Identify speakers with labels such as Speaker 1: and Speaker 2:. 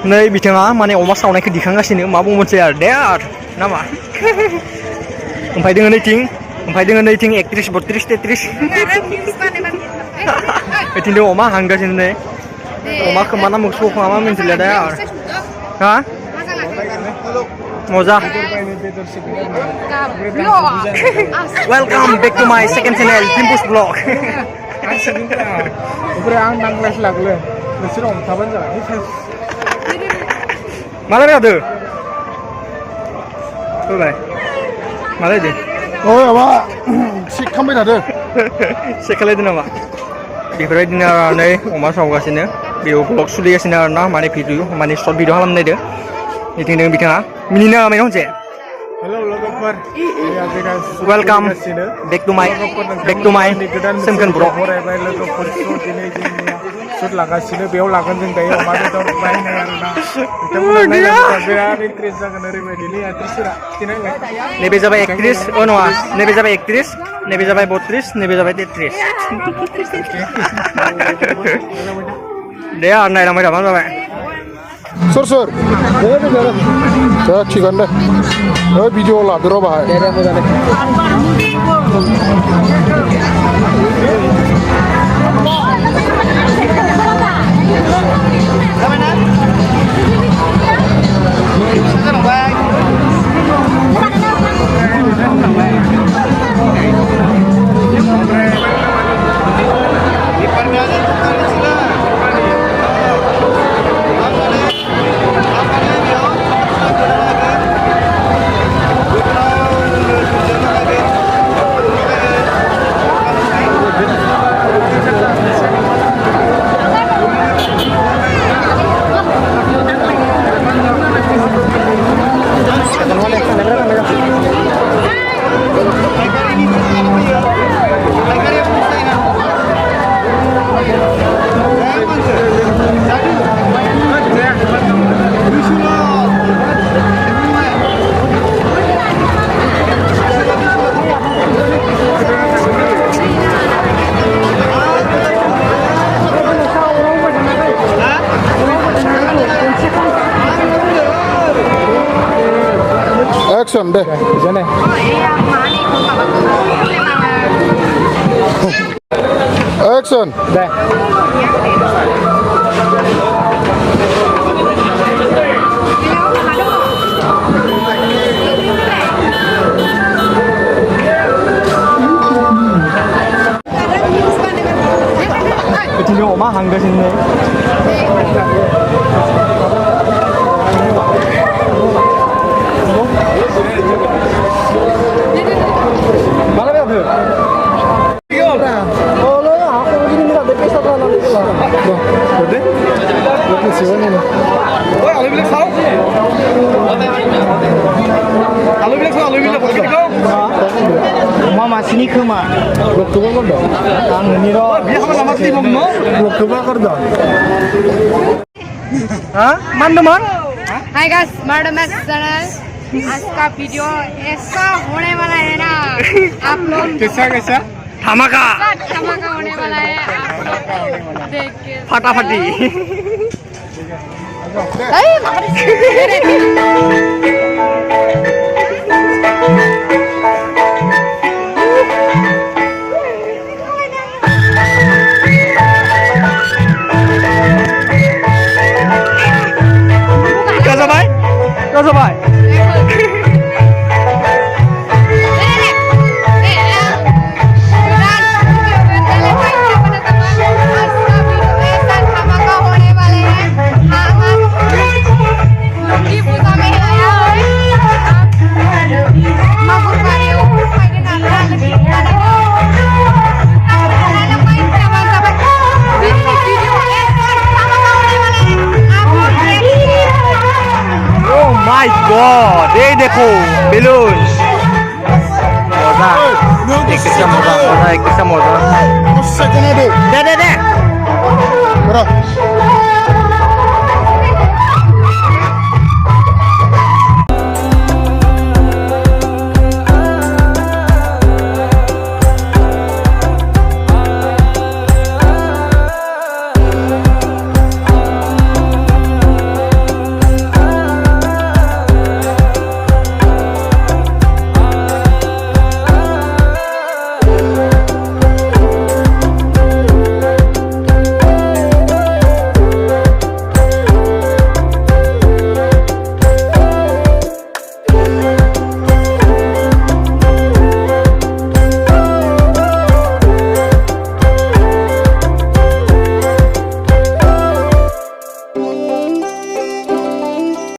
Speaker 1: नै बिथाङा माने अमा सावनायखौ दिखांगासिनो मा बुंमोनसै आरो दे आरो नामा ओमफ्राय दोङो नैथिं 31 32 33 बिथिं दं अमा हांगासिनो नै अमा खोमा ना मोसौ खोमा मा मिन्थिला दा आरो हा मजा welcome back to my second channel टिम्पुस ब्लॉग
Speaker 2: ओमफ्राय आं नांलायसो लागोलै नोंसोर हमथाबानो जाबाय
Speaker 1: माला जादो होबाय माला दे
Speaker 2: ओइ माबा चेक खालामबाय थादो
Speaker 1: चेक खालायदो नामा बेफोरबायदिनो नै अमा सावगासिनो बेयाव ब्लग सोलिगासिनो आरो ना Mane video Mane short video खालामनायदो बिथिं दङ बिथाङा मिनिनो हाबाय नङा
Speaker 2: हेलौ लोगोफोर
Speaker 1: वेलकाम बेक टू माय सोमखोर ब्लग
Speaker 2: फरायबाय लोगोफोर दिनै जोंनिया सुट लागासिनो बेयाव लागोन जों दायो अमा बेदर बायनाय आरोना बिथांमोना बिराद इन्ट्रेस्ट जागोन ओरैबायदिलै एक्ट्रिसफोरा
Speaker 1: नैबे जाबाय 31 अ नङा नैबे जाबाय 31 नैबे जाबाय 32 नैबे जाबाय 33 दे आरो नायलांबाय थाबानो जाबाय
Speaker 2: सोर दा थिगानो दे भिडिअ लादो र' बाहाय Action deh, sana. Action. Deh.
Speaker 1: Betul oma hangga sini. Malah ya tuh. Oh lo ya, aku begini minta DP satu nanti lah. Udah? Udah sih ini. Oh, kalau bilang salah. Kalau bilang begitu kau. Mama sini ke mah. Blok coba kau dong. Kang ini loh. Biar sama nama tim mau. Blok coba kau dong. हाँ मान दो मान
Speaker 3: hi guys murder match channel आज का video ऐसा होने वाला है ना आप लोग
Speaker 2: कैसा
Speaker 1: धमाका
Speaker 3: होने वाला है आप लोग देख के
Speaker 1: फटाफटी Sao vậy? My God, đây देखो balloon. Moza. एक किस्सा मोजा.
Speaker 2: Second deh.
Speaker 1: Deh.
Speaker 2: Bro.